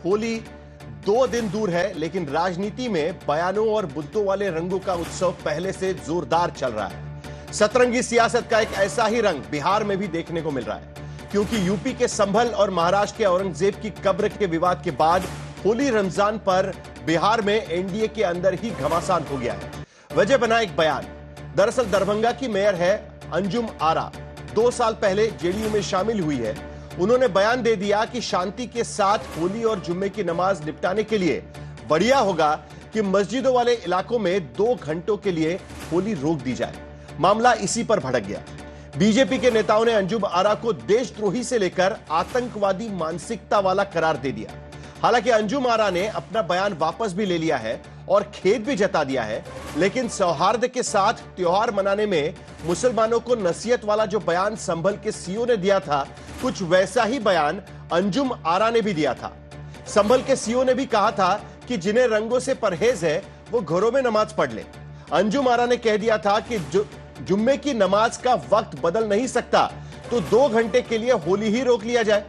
होली 2 दिन दूर है, लेकिन राजनीति में बयानों और मुद्दों वाले रंगों का उत्सव पहले से जोरदार चल रहा है। सतरंगी सियासत का एक ऐसा ही रंग बिहार में भी देखने को मिल रहा है, क्योंकि यूपी के संभल और महाराष्ट्र के औरंगजेब की कब्र के विवाद के बाद होली रमजान पर बिहार में एनडीए के अंदर ही घमासान हो गया है। वजह बना एक बयान। दरअसल दरभंगा की मेयर है अंजुम आरा, 2 साल पहले जेडीयू में शामिल हुई है। उन्होंने बयान दे दिया कि शांति के साथ होली और जुम्मे की नमाज निपटाने के लिए बढ़िया होगा कि मस्जिदों वाले इलाकों में 2 घंटों के लिए होली रोक दी जाए। मामला इसी पर भड़क गया। बीजेपी के नेताओं ने अंजुम आरा को देशद्रोही से लेकर आतंकवादी मानसिकता वाला करार दे दिया। हालांकि अंजुम आरा ने अपना बयान वापस भी ले लिया है और खेद भी जता दिया है, लेकिन सौहार्द के साथ त्योहार मनाने में मुसलमानों को नसीहत वाला जो बयान संभल के सीओ ने दिया था, कुछ वैसा ही बयान अंजुम आरा ने भी दिया था। संभल के सीओ ने भी कहा था कि जिन्हें रंगों से परहेज है वो घरों में नमाज पढ़ ले। अंजुम आरा ने कह दिया था कि जुम्मे की नमाज का वक्त बदल नहीं सकता, तो 2 घंटे के लिए होली ही रोक लिया जाए।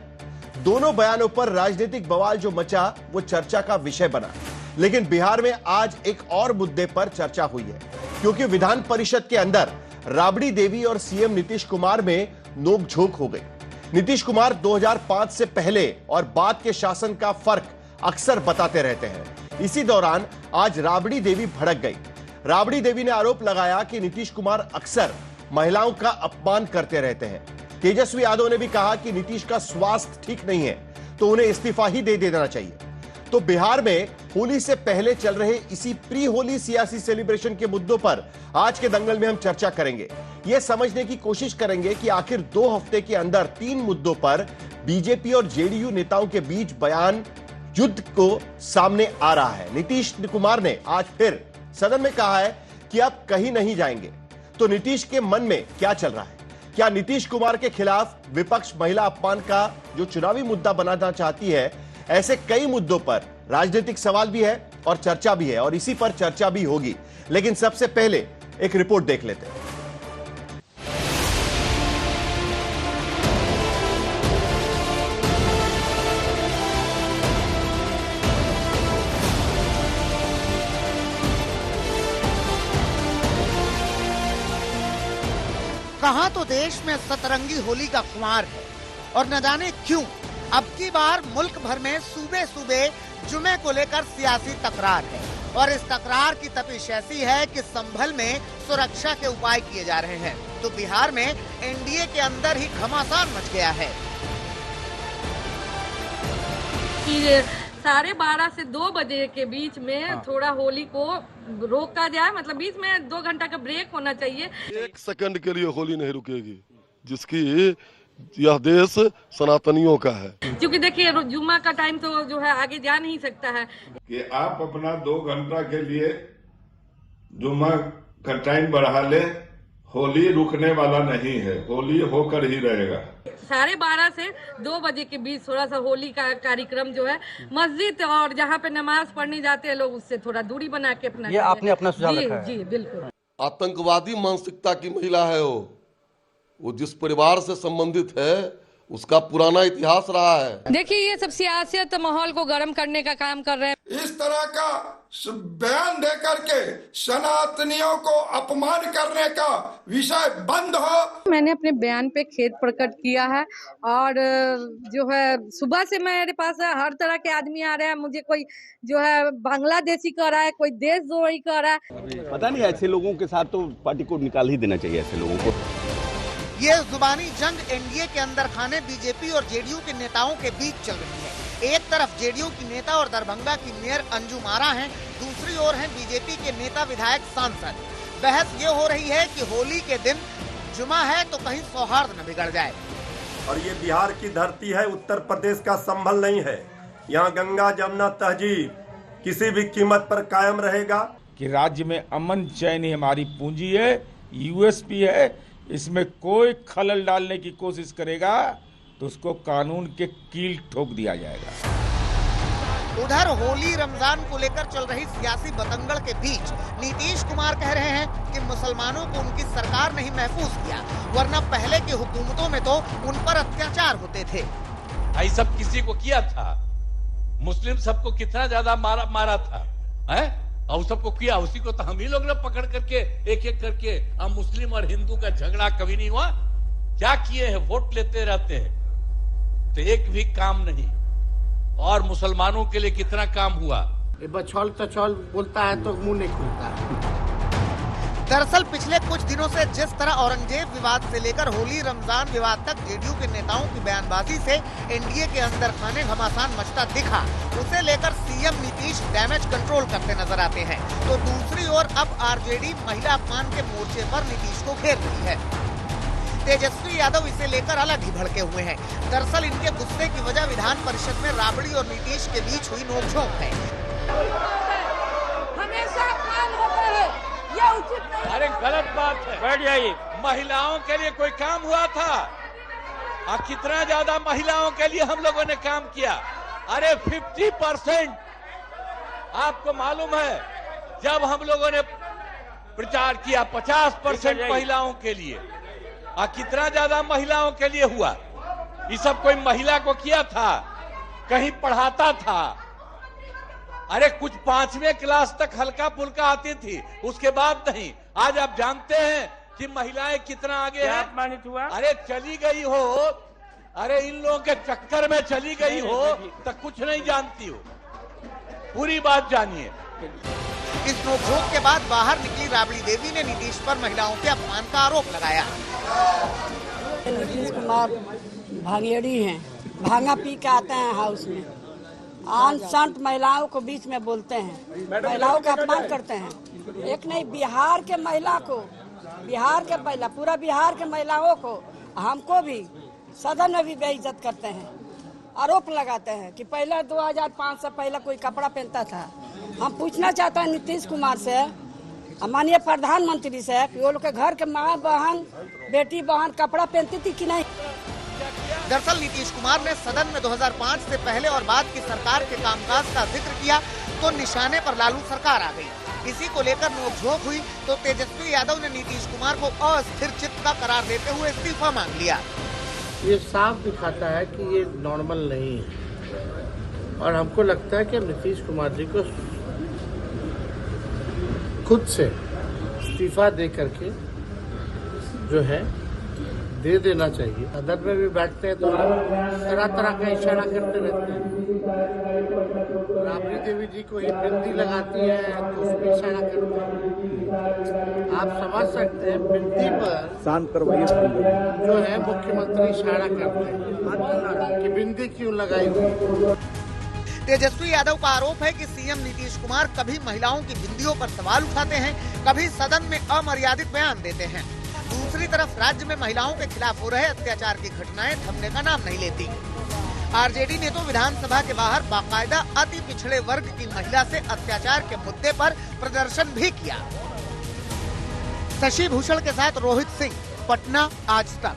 दोनों बयानों पर राजनीतिक बवाल जो मचा वो चर्चा का विषय बना। लेकिन बिहार में आज एक और मुद्दे पर चर्चा हुई है, क्योंकि विधान परिषद के अंदर राबड़ी देवी और सीएम नीतीश कुमार में नोकझोंक हो गई। नीतीश कुमार 2005 से पहले और बाद के शासन का फर्क अक्सर बताते रहते हैं। इसी दौरान आज राबड़ी देवी भड़क गई। राबड़ी देवी ने आरोप लगाया कि नीतीश कुमार अक्सर महिलाओं का अपमान करते रहते हैं। तेजस्वी यादव ने भी कहा कि नीतीश का स्वास्थ्य ठीक नहीं है, तो उन्हें इस्तीफा ही दे देना चाहिए। तो बिहार में होली से पहले चल रहे इसी प्री होली सियासी सेलिब्रेशन के मुद्दों पर आज के दंगल में हम चर्चा करेंगे। यह समझने की कोशिश करेंगे कि आखिर 2 हफ्ते के अंदर 3 मुद्दों पर बीजेपी और जेडीयू नेताओं के बीच बयान युद्ध को सामने आ रहा है। नीतीश कुमार ने आज फिर सदन में कहा है कि अब कहीं नहीं जाएंगे। तो नीतीश के मन में क्या चल रहा है? क्या नीतीश कुमार के खिलाफ विपक्ष महिला अपमान का जो चुनावी मुद्दा बनाना चाहती है? ऐसे कई मुद्दों पर राजनीतिक सवाल भी है और चर्चा भी है, और इसी पर चर्चा भी होगी। लेकिन सबसे पहले एक रिपोर्ट देख लेते हैं। कहां तो देश में सतरंगी होली का खुमार है, और न जाने क्यों अब की बार मुल्क भर में सूबे सूबे जुमे को लेकर सियासी तकरार है। और इस तकरार की तपिश ऐसी है कि संभल में सुरक्षा के उपाय किए जा रहे हैं, तो बिहार में एनडीए के अंदर ही घमासान मच गया है। 12:30 से 2 बजे के बीच में थोड़ा होली को रोका जाए, मतलब बीच में 2 घंटा का ब्रेक होना चाहिए। 1 सेकंड के लिए होली नहीं रुकेगी, जिसकी यह देश सनातनियों का है। क्योंकि देखिए जुम्मा का टाइम तो जो है आगे जा नहीं सकता है कि आप अपना 2 घंटा के लिए जुम्मा का टाइम बढ़ा ले। होली रुकने वाला नहीं है, होली होकर ही रहेगा। 12:30 से 2 बजे के बीच थोड़ा सा होली का कार्यक्रम जो है मस्जिद और जहाँ पे नमाज पढ़ने जाते हैं लोग, उससे थोड़ा दूरी बना के अपना, ये आपने अपना सुझाव रखा है। जी बिल्कुल। आतंकवादी मानसिकता की महिला है वो जिस परिवार से संबंधित है उसका पुराना इतिहास रहा है। देखिए ये सब सियासत माहौल को गर्म करने का काम कर रहे हैं। इस तरह का बयान दे करके सनातनियों को अपमान करने का विषय बंद हो। मैंने अपने बयान पे खेद प्रकट किया है, और जो है सुबह से मेरे पास हर तरह के आदमी आ रहे हैं। मुझे कोई जो है बांग्लादेशी कह रहा है, कोई देशद्रोही कह रहा है। पता नहीं, ऐसे लोगों के साथ तो पार्टी को निकाल ही देना चाहिए ऐसे लोगों को। ये जुबानी जंग एनडीए के अंदर खाने बीजेपी और जेडीयू के नेताओं के बीच चल रही है। एक तरफ जेडीयू की नेता और दरभंगा की मेयर अंजुम आरा हैं, दूसरी ओर हैं बीजेपी के नेता विधायक सांसद। बहस ये हो रही है कि होली के दिन जुमा है तो कहीं सौहार्द न बिगड़ जाए। और ये बिहार की धरती है, उत्तर प्रदेश का संभल नहीं है। यहाँ गंगा जमुना तहजीब किसी भी कीमत पर कायम रहेगा। कि राज्य में अमन चैन ही हमारी पूंजी है, यूएसपी है। इसमें कोई खलल डालने की कोशिश करेगा तो उसको कानून के कील ठोक दिया जाएगा। उधर होली रमजान को लेकर चल रही सियासी बतंगड़ के बीच नीतीश कुमार कह रहे हैं कि मुसलमानों को उनकी सरकार ने ही महफूज किया, वरना पहले की हुकूमतों में तो उन पर अत्याचार होते थे। ये सब किसी को किया था, मुस्लिम सबको कितना ज्यादा मारा था, है? और सबको किया, उसी को तो हम ही लोग ने पकड़ करके एक एक करके। अब मुस्लिम और हिंदू का झगड़ा कभी नहीं हुआ। क्या किए हैं? वोट लेते रहते हैं, तो एक भी काम नहीं। और मुसलमानों के लिए कितना काम हुआ। बछौल तछौल बोलता है तो मुंह नहीं खुलता है। दरअसल पिछले कुछ दिनों से जिस तरह औरंगजेब विवाद से लेकर होली रमजान विवाद तक जेडीयू के नेताओं की बयानबाजी से एनडीए के अंदर खाने घमासान मचता दिखा, उसे लेकर सीएम नीतीश डैमेज कंट्रोल करते नजर आते हैं। तो दूसरी ओर अब आरजेडी महिला अपमान के मोर्चे पर नीतीश को घेर रही है। तेजस्वी यादव इसे लेकर अलग ही भड़के हुए हैं। दरअसल इनके गुस्से की वजह विधान परिषद में राबड़ी और नीतीश के बीच हुई नोकझोंक है। हमेशा अपमान होता है, ये उचित नहीं। अरे गलत बात है। बैठ जाइए। महिलाओं के लिए कोई काम हुआ था? और कितना ज्यादा महिलाओं के लिए हम लोगों ने काम किया। अरे 50% आपको मालूम है, जब हम लोगों ने प्रचार किया 50% महिलाओं के लिए, और कितना ज्यादा महिलाओं के लिए हुआ। ये सब कोई महिला को किया था? कहीं पढ़ाता था? अरे कुछ 5वीं क्लास तक हल्का फुल्का आती थी, उसके बाद नहीं। आज आप जानते हैं कि महिलाएं कितना आगे हैं। अपमानित हुआ? अरे चली गई हो, अरे इन लोगों के चक्कर में चली गई हो तो कुछ नहीं जानती हो, पूरी बात जानिए। इस नोकझोंक के बाद बाहर निकली राबड़ी देवी ने नीतीश पर महिलाओं के अपमान का आरोप लगाया। नीतीश कुमार भांगेड़ी हैं, भांगा पी के आते हैं हाउस में, आन संत महिलाओं को बीच में बोलते हैं, महिलाओं का अपमान करते हैं। एक नहीं, बिहार के महिला को, बिहार के महिला, पूरा बिहार के महिलाओं को, हमको भी सदन में भी बेइज्जत करते हैं, आरोप लगाते हैं कि पहले 2005 से पहले कोई कपड़ा पहनता था। हम पूछना चाहते हैं नीतीश कुमार से, माननीय प्रधानमंत्री से, कि वो लोग के घर के माँ बहन, बेटी बहन कपड़ा पहनती थी कि नहीं। दरअसल नीतीश कुमार ने सदन में 2005 से पहले और बाद की सरकार के कामकाज का जिक्र किया तो निशाने पर लालू सरकार आ गई। इसी को लेकर नोकझोंक हुई तो तेजस्वी यादव ने नीतीश कुमार को अस्थिर चित्त का करार देते हुए इस्तीफा मांग लिया। ये साफ दिखाता है कि ये नॉर्मल नहीं है, और हमको लगता है कि नीतीश कुमार जी को खुद से इस्तीफा दे करके जो है दे देना चाहिए। सदन में भी बैठते हैं तो तरह तरह का इशारा करते रहते हैं। राबड़ी देवी जी को ये बिंदी लगाती है तो उस पर इशारा करते हैं। आप समझ सकते हैं बिंदी पर शांत करवाइए जो है मुख्यमंत्री इशारा करते हैं कि बिंदी क्यों लगाई। तेजस्वी यादव का आरोप है कि सीएम नीतीश कुमार कभी महिलाओं की बिंदियों पर सवाल उठाते हैं, कभी सदन में अमर्यादित बयान देते हैं। दूसरी तरफ राज्य में महिलाओं के खिलाफ हो रहे अत्याचार की घटनाएं थमने का नाम नहीं लेती। आरजेडी ने तो विधानसभा के बाहर बाकायदा अति पिछड़े वर्ग की महिला से अत्याचार के मुद्दे पर प्रदर्शन भी किया। शशि भूषण के साथ रोहित सिंह, पटना, आज तक।